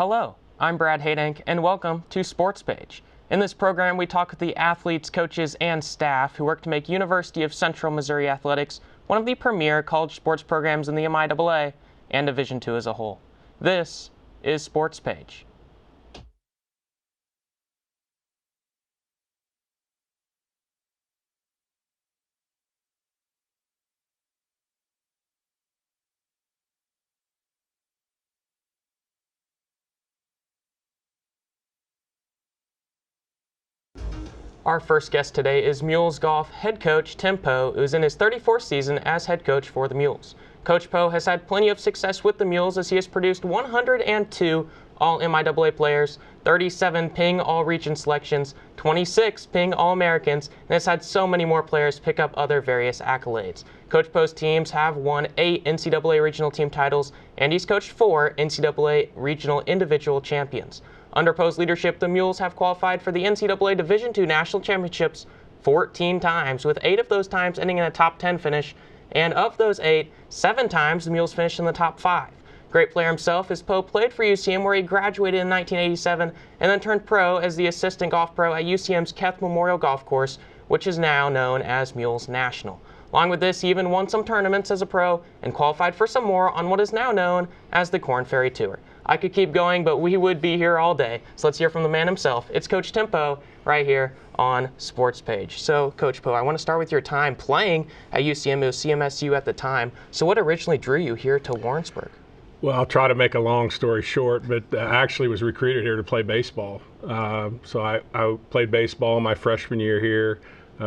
Hello, I'm Brad Hadank, and welcome to Sportspage. In this program, we talk with the athletes, coaches, and staff who work to make University of Central Missouri Athletics one of the premier college sports programs in the MIAA and Division II as a whole. This is Sportspage. Our first guest today is Mules golf head coach Tim Poe, who is in his 34th season as head coach for the Mules. Coach Poe has had plenty of success with the Mules as he has produced 102 All-MIAA players, 37 Ping All-Region selections, 26 Ping All-Americans, and has had so many more players pick up other various accolades. Coach Poe's teams have won 8 NCAA regional team titles, and he's coached 4 NCAA regional individual champions. Under Poe's leadership, the Mules have qualified for the NCAA Division II National Championships 14 times, with 8 of those times ending in a top 10 finish, and of those 8, 7 times the Mules finished in the top 5. Great player himself, as Poe played for UCM, where he graduated in 1987 and then turned pro as the assistant golf pro at UCM's Keth Memorial Golf Course, which is now known as Mules National. Along with this, he even won some tournaments as a pro and qualified for some more on what is now known as the Korn Ferry Tour. I could keep going, but we would be here all day. So let's hear from the man himself. It's Coach Tim Poe right here on Sportspage. So, Coach Poe, I want to start with your time playing at UCM. It was CMSU at the time. So what originally drew you here to Warrensburg? Well, I'll try to make a long story short, but I actually was recruited here to play baseball. So I played baseball my freshman year here,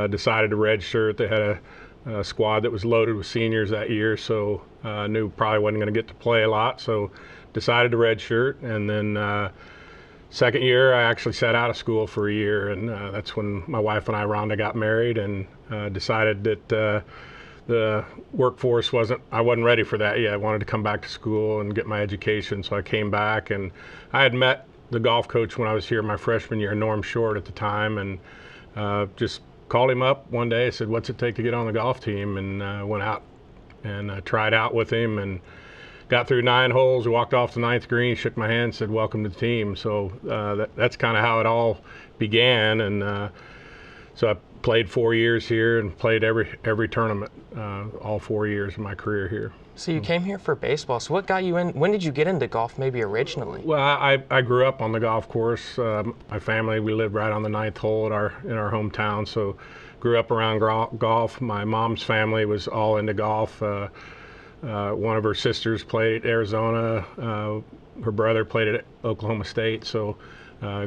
decided to redshirt. They had a squad that was loaded with seniors that year, so I knew probably wasn't going to get to play a lot, so decided to redshirt. And then second year, I actually sat out of school for a year, and that's when my wife and I, Rhonda, got married and decided that the workforce I wasn't ready for that yet. I wanted to come back to school and get my education, so I came back. And I had met the golf coach when I was here my freshman year, Norm Short at the time, and just called him up one day. I said, "What's it take to get on the golf team?" And went out and tried out with him and got through 9 holes. Walked off the 9th green, shook my hand, said, "Welcome to the team." So that's kind of how it all began. And so I played 4 years here and played every tournament all 4 years of my career here. So you came here for baseball. So what got you in? When did you get into golf maybe originally? Well, I grew up on the golf course. My family, we lived right on the 9th hole in our hometown, so grew up around golf. My mom's family was all into golf. One of her sisters played at Arizona. Her brother played at Oklahoma State, so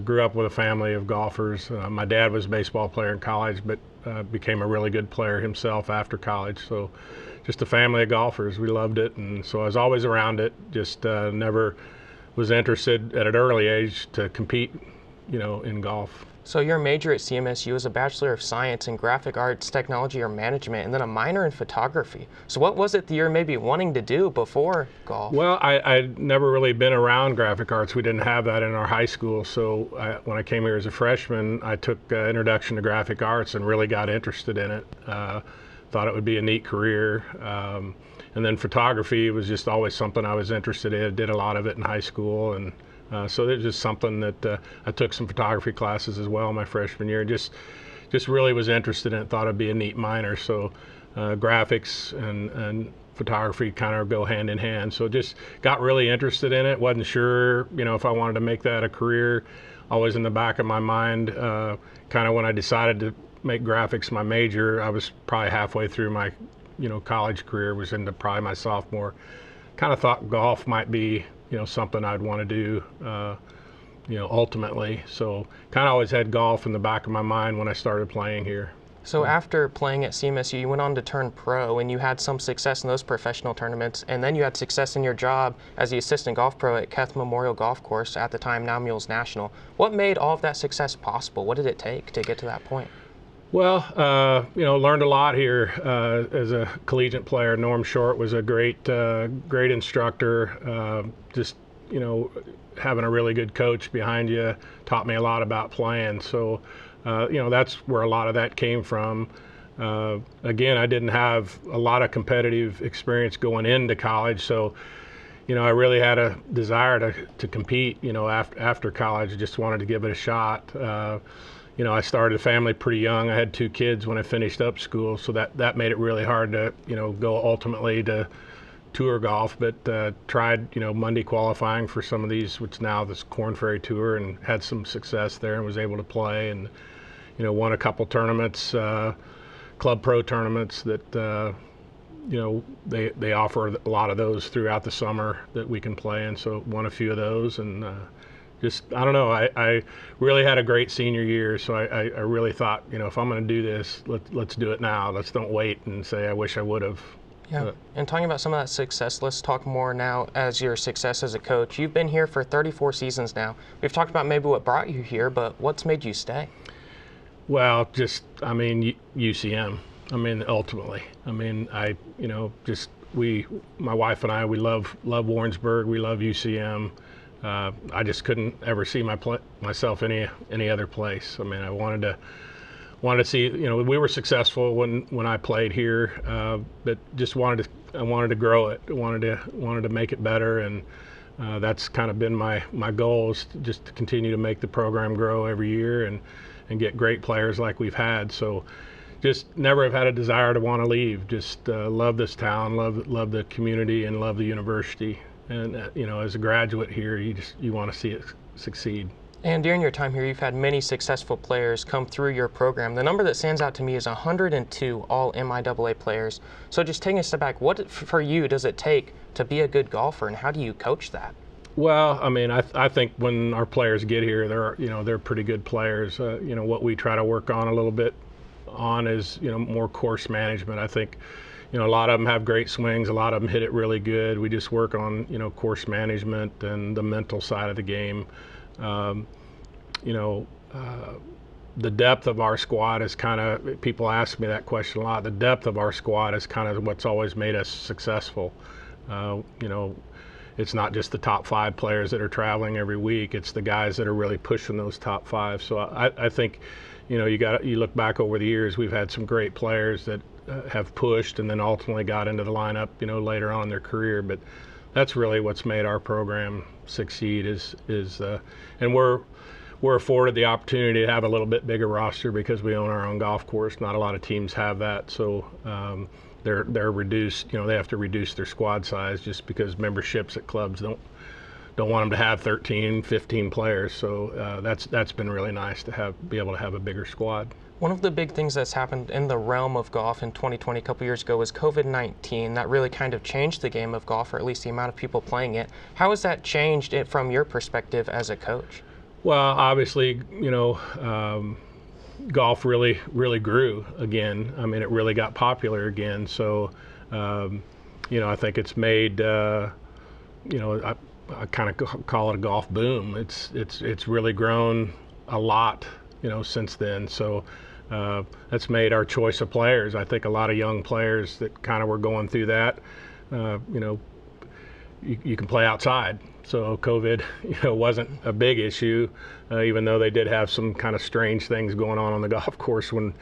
grew up with a family of golfers. My dad was a baseball player in college, but became a really good player himself after college. So just a family of golfers. We loved it, and so I was always around it. Just never was interested at an early age to compete, in golf. So your major at CMSU is a Bachelor of Science in Graphic Arts, Technology, or Management, and then a minor in photography. So what was it that you're maybe wanting to do before golf? Well, I'd never really been around graphic arts. We didn't have that in our high school. So when I came here as a freshman, I took Introduction to Graphic Arts and really got interested in it. Thought it would be a neat career. And then photography was just always something I was interested in. I did a lot of it in high school, and so it was just something that I took some photography classes as well my freshman year. Just really was interested in it. Thought it'd be a neat minor. So graphics and photography kind of go hand in hand. So just got really interested in it. Wasn't sure, if I wanted to make that a career. Always in the back of my mind. Kind of when I decided to make graphics my major, I was probably halfway through my, college career. Was into probably my sophomore. Kind of thought golf might be, something I'd want to do, ultimately. So kind of always had golf in the back of my mind when I started playing here. So after playing at CMSU, you went on to turn pro, and you had some success in those professional tournaments, and then you had success in your job as the assistant golf pro at Keth Memorial Golf Course, at the time now Mules National. What made all of that success possible? What did it take to get to that point? Well, learned a lot here as a collegiate player. Norm Short was a great instructor. Having a really good coach behind you taught me a lot about playing. So, that's where a lot of that came from. Again, I didn't have a lot of competitive experience going into college, so I really had a desire to compete, after college. I just wanted to give it a shot. I started a family pretty young. I had 2 kids when I finished up school, so that made it really hard to, go ultimately to tour golf, but tried, Monday qualifying for some of these, which now this Korn Ferry Tour, and had some success there and was able to play, and, won a couple tournaments, club pro tournaments that, they offer a lot of those throughout the summer that we can play in, so won a few of those, and I don't know, I really had a great senior year, so I really thought, if I'm going to do this, let's do it now. Let's don't wait and say I wish I would have. Yeah, and talking about some of that success, let's talk more now as your success as a coach. You've been here for 34 seasons now. We've talked about maybe what brought you here, but what's made you stay? Well, UCM. Ultimately. My wife and I, we love Warrensburg. We love UCM. I just couldn't ever see myself any other place. I wanted to see. We were successful when I played here, but just I wanted to grow it. Wanted to make it better, and that's kind of been my goal, is just to continue to make the program grow every year and get great players like we've had. So just never have had a desire to want to leave. Just love this town, love the community, and love the university. And as a graduate here, you want to see it succeed. And during your time here, you've had many successful players come through your program. The number that stands out to me is 102 all MIAA players. So just taking a step back, what for you does it take to be a good golfer, and how do you coach that? Well, I think when our players get here, they're pretty good players. What we try to work on a little bit on is more course management. I think a lot of them have great swings. A lot of them hit it really good. We just work on course management and the mental side of the game. The depth of our squad is kind of, people ask me that question a lot. The depth of our squad is kind of what's always made us successful. It's not just the top 5 players that are traveling every week. It's the guys that are really pushing those top 5. So I think, you look back over the years, we've had some great players that have pushed and then ultimately got into the lineup, later on in their career. But that's really what's made our program succeed and we're afforded the opportunity to have a little bit bigger roster because we own our own golf course. Not a lot of teams have that, so they're reduced. They have to reduce their squad size just because memberships at clubs don't want them to have 13, 15 players. So that's been really nice to be able to have a bigger squad. One of the big things that's happened in the realm of golf in 2020, a couple years ago, was COVID-19. That really kind of changed the game of golf, or at least the amount of people playing it. How has that changed it from your perspective as a coach? Well, obviously, golf really grew again. It really got popular again. So, I think it's made, I kind of call it a golf boom. It's really grown a lot, since then. So that's made our choice of players. I think a lot of young players that kind of were going through that, you can play outside. So COVID, wasn't a big issue, even though they did have some kind of strange things going on the golf course when,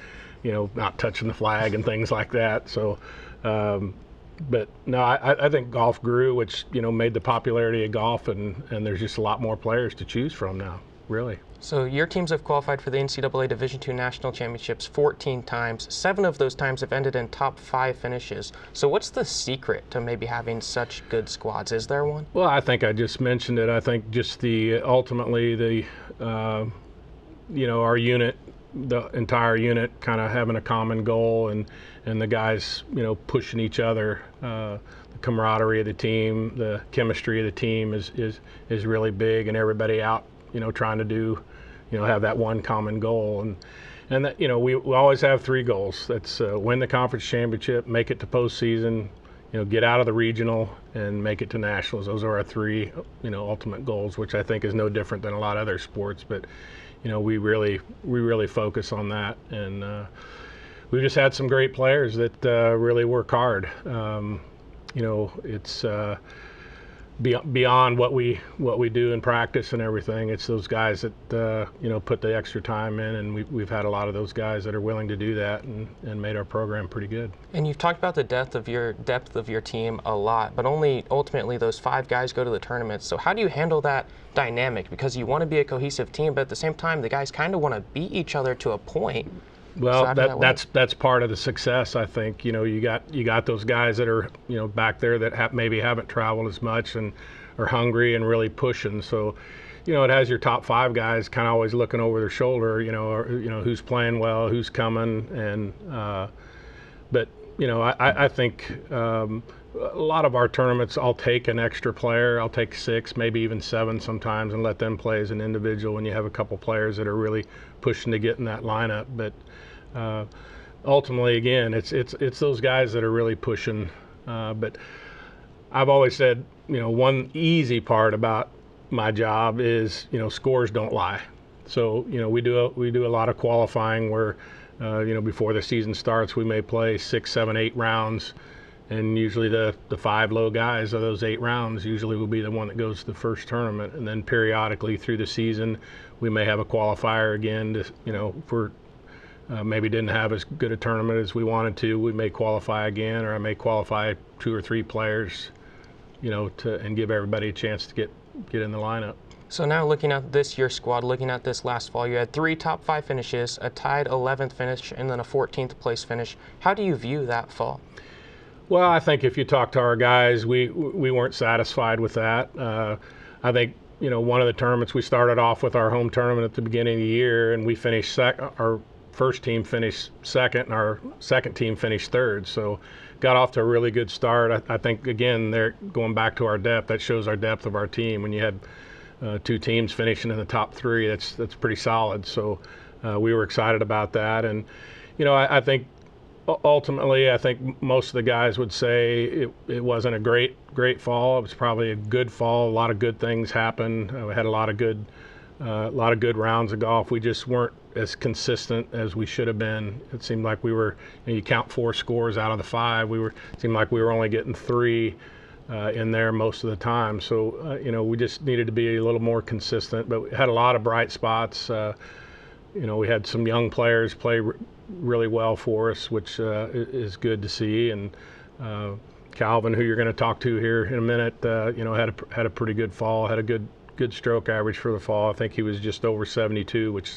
not touching the flag and things like that. So, but no, I think golf grew, which, made the popularity of golf, and there's just a lot more players to choose from now, really. So your teams have qualified for the NCAA Division II National Championships 14 times. 7 of those times have ended in top 5 finishes. So what's the secret to maybe having such good squads? Is there one? Well, I think I just mentioned it. I think just ultimately our unit, the entire unit kind of having a common goal, and the guys, pushing each other. The camaraderie of the team, the chemistry of the team is really big, and everybody out, trying to do, have that one common goal. And that, we always have 3 goals. That's win the conference championship, make it to postseason, get out of the regional, and make it to nationals. Those are our 3, ultimate goals, which I think is no different than a lot of other sports. But, we really focus on that. And we've just had some great players that really work hard. It's beyond what we do in practice and everything. It's those guys that put the extra time in, and we've had a lot of those guys that are willing to do that and made our program pretty good. And you've talked about the depth of your team a lot, but only ultimately those 5 guys go to the tournament. So how do you handle that dynamic? Because you want to be a cohesive team, but at the same time, the guys kind of want to beat each other to a point. Well, so that's part of the success, I think. You got those guys that are back there that maybe haven't traveled as much and are hungry and really pushing. So, it has your top 5 guys kind of always looking over their shoulder. Who's playing well, who's coming, and but I think a lot of our tournaments, I'll take an extra player. I'll take 6, maybe even 7 sometimes, and let them play as an individual when you have a couple players that are really pushing to get in that lineup. But ultimately, again, it's those guys that are really pushing. But I've always said, one easy part about my job is, scores don't lie. So, we do a lot of qualifying where, before the season starts, we may play 6, 7, 8 rounds. And usually the 5 low guys of those 8 rounds usually will be the one that goes to the first tournament. And then periodically through the season, we may have a qualifier again to, if we're maybe didn't have as good a tournament as we wanted to, we may qualify again, or I may qualify 2 or 3 players, and give everybody a chance to get in the lineup. So now looking at this year's squad, looking at this last fall, you had 3 top 5 finishes, a tied 11th finish, and then a 14th place finish. How do you view that fall? Well, I think if you talk to our guys, we weren't satisfied with that. I think, one of the tournaments, we started off with our home tournament at the beginning of the year, and we finished our first team finished second, and our second team finished third. So got off to a really good start. I think, again, they're going back to our depth. That shows our depth of our team. When you had 2 teams finishing in the top 3, that's pretty solid. So we were excited about that. And, I think ultimately, I think most of the guys would say it wasn't a great fall. It was probably a good fall. A lot of good things happened. We had a lot of good rounds of golf. We just weren't as consistent as we should have been. It seemed like we were. You count 4 scores out of the 5. It seemed like we were only getting 3 in there most of the time. So we just needed to be a little more consistent. But we had a lot of bright spots. We had some young players play really well for us, which is good to see. And Calvin, who you're going to talk to here in a minute, had a pretty good fall, had a good stroke average for the fall. I think he was just over 72, which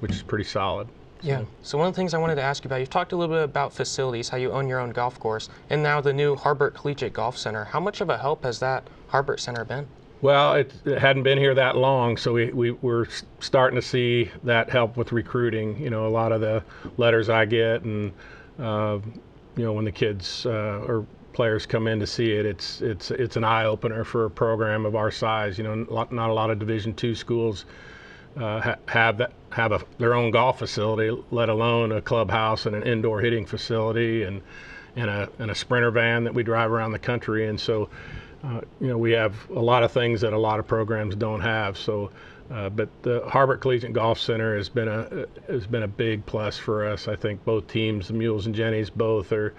is pretty solid. Yeah. So one of the things I wanted to ask you about, you've talked a little bit about facilities, how you own your own golf course, and now the new Harbert Collegiate Golf Center. How much of a help has that Harbert Center been? Well, it hadn't been here that long, so we're starting to see that help with recruiting. A lot of the letters I get, and when the kids or players come in to see it, it's an eye opener for a program of our size. Not a lot of Division II schools have their own golf facility, let alone a clubhouse and an indoor hitting facility and a sprinter van that we drive around the country. And so we have a lot of things that a lot of programs don't have. So, but the Harbert Collegiate Golf Center has been a big plus for us. I think both teams, the Mules and Jennies, both are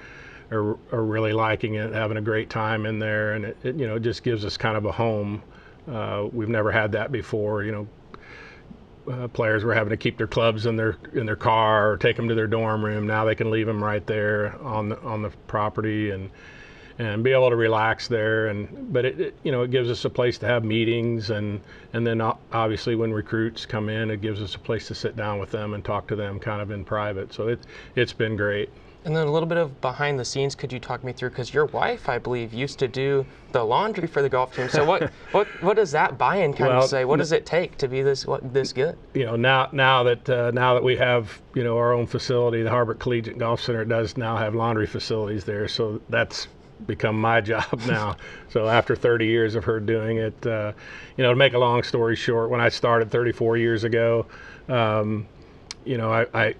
really liking it, having a great time in there, and it just gives us kind of a home. We've never had that before. Players were having to keep their clubs in their car or take them to their dorm room. Now they can leave them right there on the property and be able to relax there. But it gives us a place to have meetings, and then obviously when recruits come in, it gives us a place to sit down with them and talk to them kind of in private. So it's been great. And then a little bit of behind the scenes, could you talk me through, because your wife, I believe, used to do the laundry for the golf team. So what does that buy-in kind of say? What does it take to be this good? Now that we have our own facility, the Harbert Collegiate Golf Center does now have laundry facilities there. So that's become my job now. So after 30 years of her doing it, to make a long story short, when I started 34 years ago,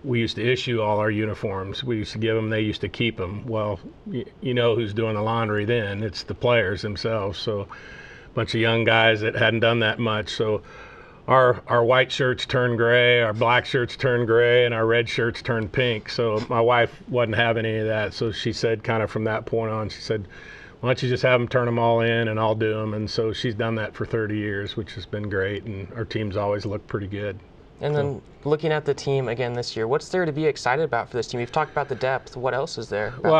we used to issue all our uniforms. We used to give them, they used to keep them. Well, who's doing the laundry then? It's the players themselves. So a bunch of young guys that hadn't done that much. So our white shirts turned gray, our black shirts turned gray, and our red shirts turned pink. So my wife wasn't having any of that. So she said, kind of from that point on, she said, why don't you just have them turn them all in and I'll do them. And so she's done that for 30 years, which has been great. And our team's always looked pretty good. And then looking at the team again this year, what's there to be excited about for this team? You've talked about the depth. What else is there? Well,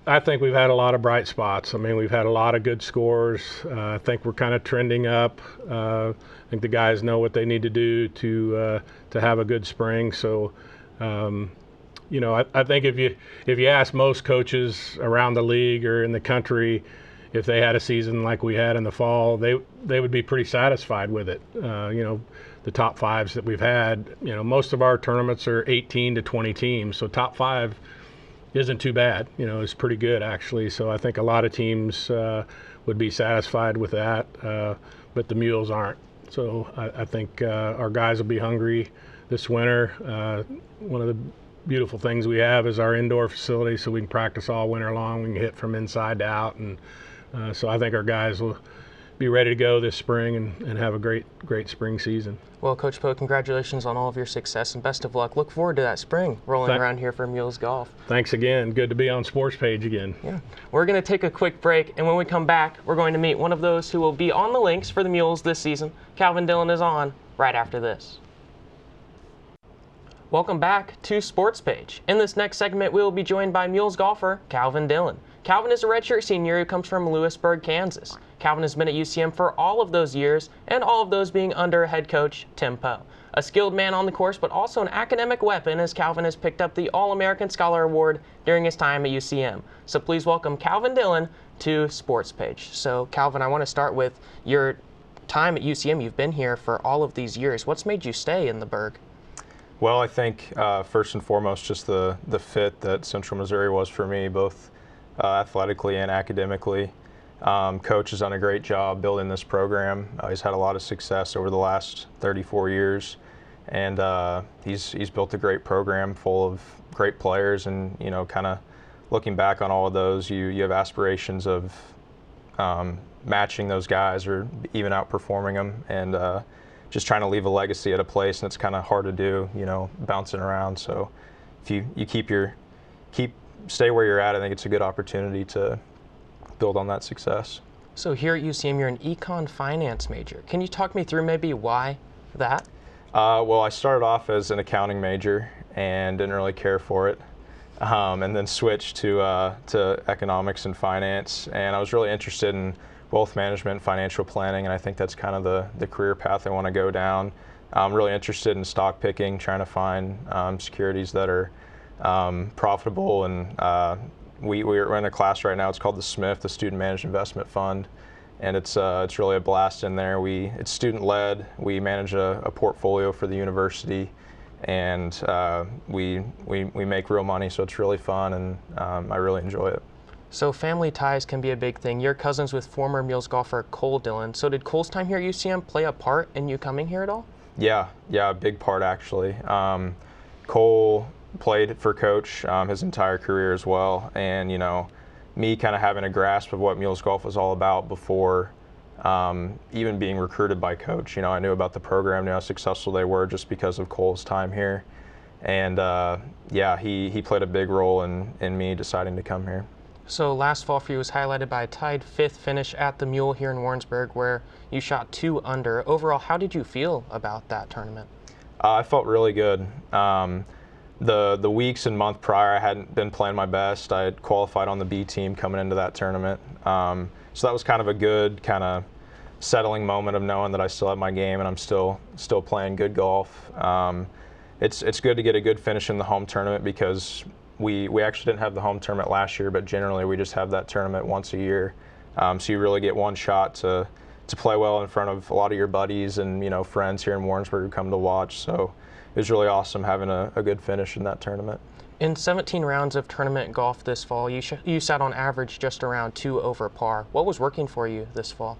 I think we've had a lot of bright spots. I mean, we've had a lot of good scores. I think we're kind of trending up. I think the guys know what they need to do to have a good spring. So, you know, I think if you ask most coaches around the league or in the country if they had a season like we had in the fall, they would be pretty satisfied with it. You know, the top fives that we've had, you know, most of our tournaments are 18 to 20 teams, so top five isn't too bad. You know, it's pretty good actually. So I think a lot of teams would be satisfied with that, but the Mules aren't. So I think our guys will be hungry this winter. One of the beautiful things we have is our indoor facility, so we can practice all winter long. We can hit from inside to out, and so I think our guys will be ready to go this spring and have a great spring season. Well, Coach Poe, congratulations on all of your success and best of luck. Look forward to that spring rolling around here for Mules Golf. Thanks again. Good to be on Sportspage again. Yeah. We're going to take a quick break, and when we come back, we're going to meet one of those who will be on the links for the Mules this season. Calvin Dillon is on right after this. Welcome back to Sportspage. In this next segment, we will be joined by Mules golfer Calvin Dillon. Calvin is a redshirt senior who comes from Lewisburg, Kansas. Calvin has been at UCM for all of those years, and all of those being under head coach Tim Poe. A skilled man on the course, but also an academic weapon, as Calvin has picked up the All-American Scholar Award during his time at UCM. So please welcome Calvin Dillon to Sportspage. So Calvin, I want to start with your time at UCM. You've been here for all of these years. What's made you stay in the Berg? Well, I think first and foremost, just the fit that Central Missouri was for me, both athletically and academically. Coach has done a great job building this program. He's had a lot of success over the last 34 years, and he's built a great program full of great players. And you know, kind of looking back on all of those, you have aspirations of matching those guys or even outperforming them, and just trying to leave a legacy at a place, and it's kind of hard to do, you know, bouncing around. So if you stay where you're at, I think it's a good opportunity to build on that success. So here at UCM, you're an econ finance major. Can you talk me through maybe why that? Well, I started off as an accounting major and didn't really care for it, and then switched to economics and finance. And I was really interested in both management and financial planning, and I think that's kind of the career path I want to go down. I'm really interested in stock picking, trying to find securities that are profitable, and we're in a class right now. It's called the SMIF, the Student Managed Investment Fund, and it's really a blast in there. It's student-led. We manage a portfolio for the university, and we make real money, so it's really fun, and I really enjoy it. So family ties can be a big thing. You're cousins with former Mules golfer Cole Dillon. So did Cole's time here at UCM play a part in you coming here at all? Yeah, a big part actually. Cole played for Coach his entire career as well, and you know, me kind of having a grasp of what Mules golf was all about before even being recruited by Coach. You know, I knew about the program, knew how successful they were just because of Cole's time here, and yeah, he played a big role in me deciding to come here. So last fall for you was highlighted by a tied 5th finish at the Mule here in Warrensburg, where you shot 2 under. Overall, how did you feel about that tournament? I felt really good. The weeks and month prior, I hadn't been playing my best. I had qualified on the B team coming into that tournament. So that was kind of a good kind of settling moment of knowing that I still have my game and I'm still playing good golf. It's good to get a good finish in the home tournament because we actually didn't have the home tournament last year, but generally we just have that tournament once a year. So you really get one shot to play well in front of a lot of your buddies and, you know, friends here in Warrensburg who come to watch. So it was really awesome having a good finish in that tournament. In 17 rounds of tournament golf this fall, you sat on average just around 2 over par. What was working for you this fall?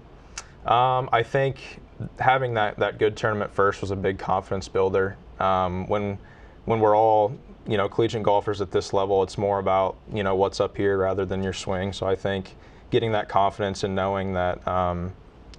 I think having that good tournament first was a big confidence builder. When we're all, you know, collegiate golfers at this level, it's more about, you know, what's up here rather than your swing. So I think getting that confidence and knowing that,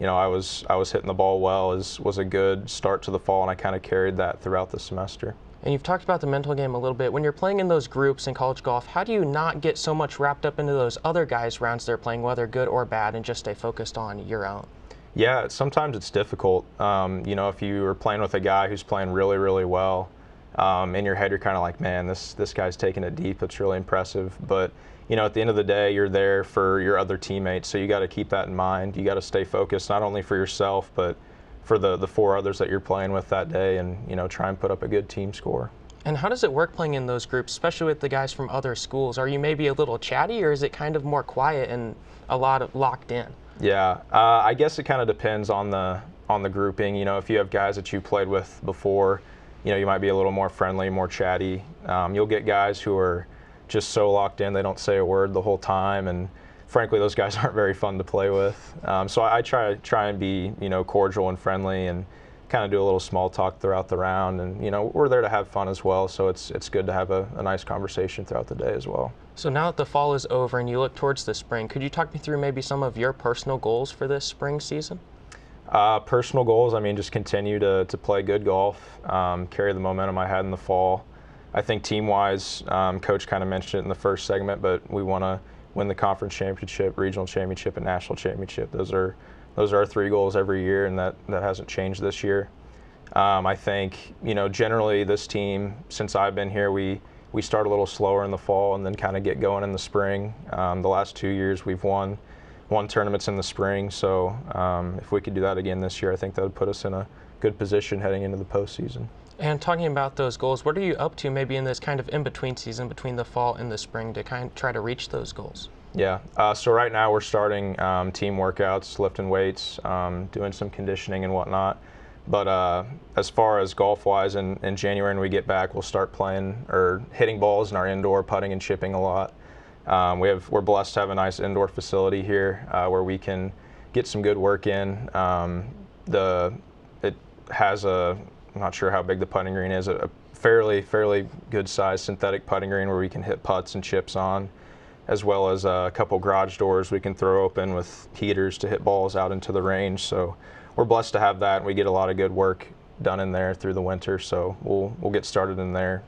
you know, I was hitting the ball well was a good start to the fall, and I kind of carried that throughout the semester. And you've talked about the mental game a little bit. When you're playing in those groups in college golf, how do you not get so much wrapped up into those other guys' rounds they're playing, whether good or bad, and just stay focused on your own? Yeah, sometimes it's difficult. You know, if you are playing with a guy who's playing really, really well, in your head you're kind of like, man, this guy's taking it deep. It's really impressive. But you know, at the end of the day, you're there for your other teammates, so you got to keep that in mind. You got to stay focused not only for yourself, but for the 4 others that you're playing with that day, and you know, try and put up a good team score. And how does it work playing in those groups, especially with the guys from other schools? Are you maybe a little chatty, or is it kind of more quiet and a lot of locked in? Yeah, I guess it kind of depends on the grouping. You know, if you have guys that you played with before, you know, you might be a little more friendly, more chatty. You'll get guys who are just so locked in they don't say a word the whole time, and frankly, those guys aren't very fun to play with. So I try and be, you know, cordial and friendly, and kind of do a little small talk throughout the round. And you know, we're there to have fun as well, so it's good to have a nice conversation throughout the day as well. So now that the fall is over and you look towards the spring, could you talk me through maybe some of your personal goals for this spring season? Personal goals, I mean, just continue to play good golf, carry the momentum I had in the fall. I think team-wise, Coach kind of mentioned it in the first segment, but we want to win the conference championship, regional championship, and national championship. Those are our 3 goals every year, and that hasn't changed this year. I think, you know, generally this team, since I've been here, we start a little slower in the fall and then kind of get going in the spring. The last 2 years we've won tournaments in the spring, so if we could do that again this year, I think that would put us in a good position heading into the postseason. And talking about those goals, what are you up to maybe in this kind of in-between season between the fall and the spring to kind of try to reach those goals? Yeah, so right now we're starting team workouts, lifting weights, doing some conditioning and whatnot. But as far as golf-wise, in January when we get back, we'll start playing or hitting balls in our indoor, putting and chipping a lot. We're blessed to have a nice indoor facility here where we can get some good work in. It has I'm not sure how big the putting green is, a fairly good sized synthetic putting green where we can hit putts and chips on, as well as a couple garage doors we can throw open with heaters to hit balls out into the range. So we're blessed to have that, and we get a lot of good work done in there through the winter. So we'll get started in there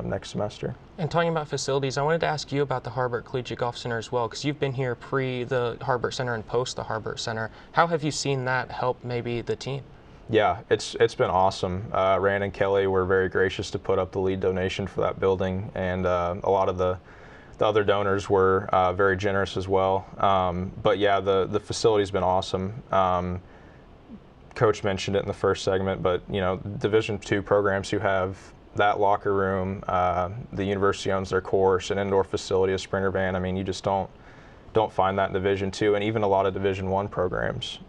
next semester. And talking about facilities, I wanted to ask you about the Harbert Collegiate Golf Center as well, because you've been here pre the Harbert Center and post the Harbert Center. How have you seen that help maybe the team? Yeah, it's been awesome. Rand and Kelly were very gracious to put up the lead donation for that building, and a lot of the other donors were very generous as well. But yeah, the facility's been awesome. Coach mentioned it in the first segment, but you know, Division II programs who have that locker room, the university owns their course, an indoor facility, a sprinter van. I mean, you just don't find that in Division II, and even a lot of Division I programs.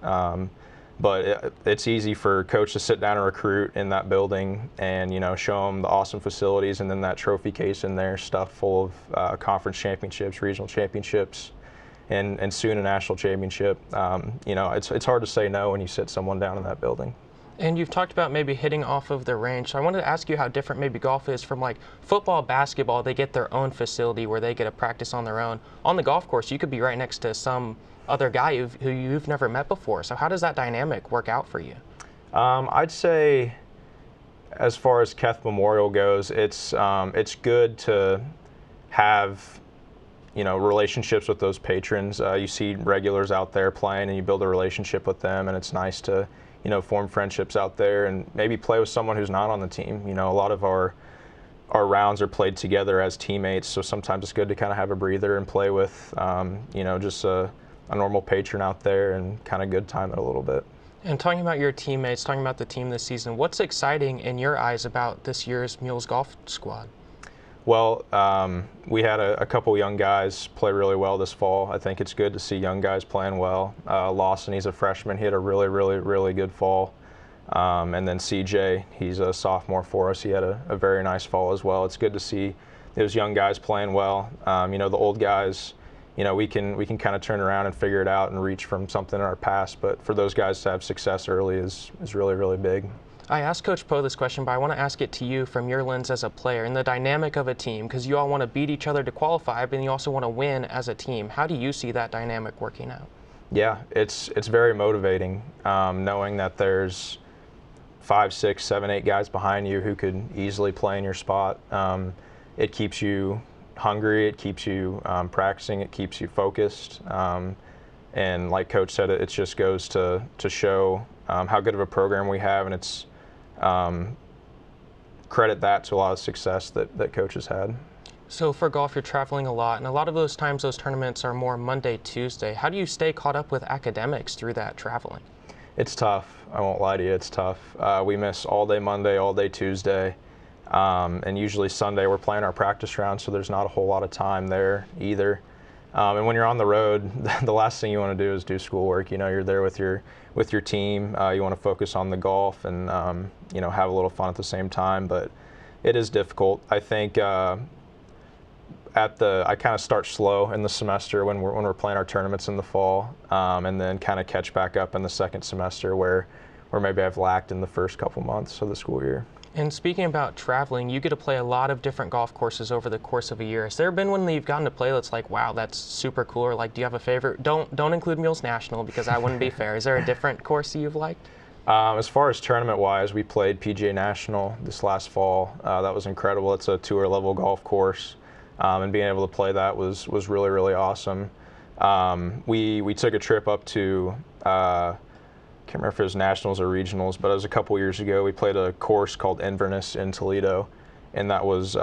But it's easy for coach to sit down and recruit in that building and, you know, show them the awesome facilities, and then that trophy case in there stuffed full of conference championships, regional championships, and soon a national championship. You know, it's hard to say no when you sit someone down in that building. And you've talked about maybe hitting off of the range. So I wanted to ask you how different maybe golf is from like football, basketball. They get their own facility where they get to practice on their own. On the golf course, you could be right next to some other guy who you've never met before. So how does that dynamic work out for you? I'd say, as far as Keth Memorial goes, it's good to have, you know, relationships with those patrons. You see regulars out there playing, and you build a relationship with them, and it's nice to, you know, form friendships out there and maybe play with someone who's not on the team. You know, a lot of our rounds are played together as teammates, so sometimes it's good to kind of have a breather and play with, you know, just a normal patron out there and kind of good time it a little bit. And talking about your teammates, talking about the team this season, what's exciting in your eyes about this year's Mules golf squad? Well, we had a couple young guys play really well this fall. I think it's good to see young guys playing well. Lawson, he's a freshman. He had a really good fall. And then CJ, he's a sophomore for us. He had a very nice fall as well. It's good to see those young guys playing well. You know, the old guys, you know, we can kind of turn around and figure it out and reach from something in our past. But for those guys to have success early is really big. I asked Coach Poe this question, but I want to ask it to you from your lens as a player and the dynamic of a team, because you all want to beat each other to qualify, but you also want to win as a team. How do you see that dynamic working out? Yeah, it's very motivating, knowing that there's 5, 6, 7, 8 guys behind you who could easily play in your spot. It keeps you hungry, it keeps you practicing, it keeps you focused. And like Coach said, it just goes to show how good of a program we have, and it's credit that to a lot of success that Coach has had. So for golf, you're traveling a lot, and a lot of those times those tournaments are more Monday, Tuesday. How do you stay caught up with academics through that traveling? It's tough. I won't lie to you, it's tough. We miss all day Monday, all day Tuesday, and usually Sunday we're playing our practice round, so there's not a whole lot of time there either. And when you're on the road, the last thing you want to do is do schoolwork. You know, you're there with your team. You want to focus on the golf and you know, have a little fun at the same time. But it is difficult. I think I kind of start slow in the semester when we're playing our tournaments in the fall, and then kind of catch back up in the second semester where maybe I've lacked in the first couple months of the school year. And speaking about traveling, you get to play a lot of different golf courses over the course of a year. Has there been one that you've gotten to play that's like, wow, that's super cool? Or like, do you have a favorite? Don't include Mules National because that wouldn't be fair. Is there a different course you've liked? As far as tournament-wise, we played PGA National this last fall. That was incredible. It's a tour-level golf course, and being able to play that was really, really awesome. We took a trip up to can't remember if it was nationals or regionals, but it was a couple years ago. We played a course called Inverness in Toledo, and that was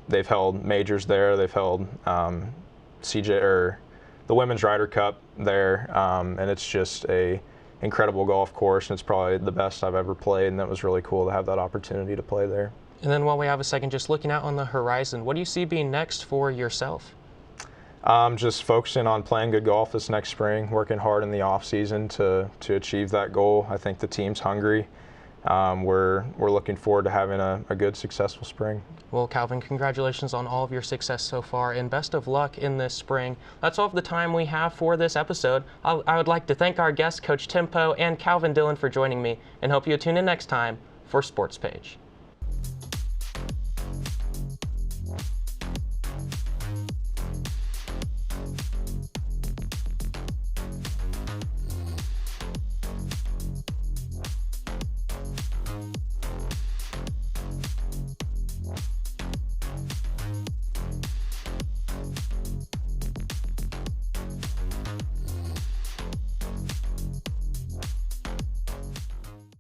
they've held majors there. They've held the Women's Ryder Cup there, and it's just a incredible golf course, and it's probably the best I've ever played, and that was really cool to have that opportunity to play there. And then while we have a second, just looking out on the horizon, what do you see being next for yourself? Just focusing on playing good golf this next spring, working hard in the off season to achieve that goal. I think the team's hungry. We're looking forward to having a good, successful spring. Well, Calvin, congratulations on all of your success so far, and best of luck in this spring. That's all of the time we have for this episode. I would like to thank our guests, Coach Tim Poe and Calvin Dillon, for joining me, and hope you tune in next time for Sportspage.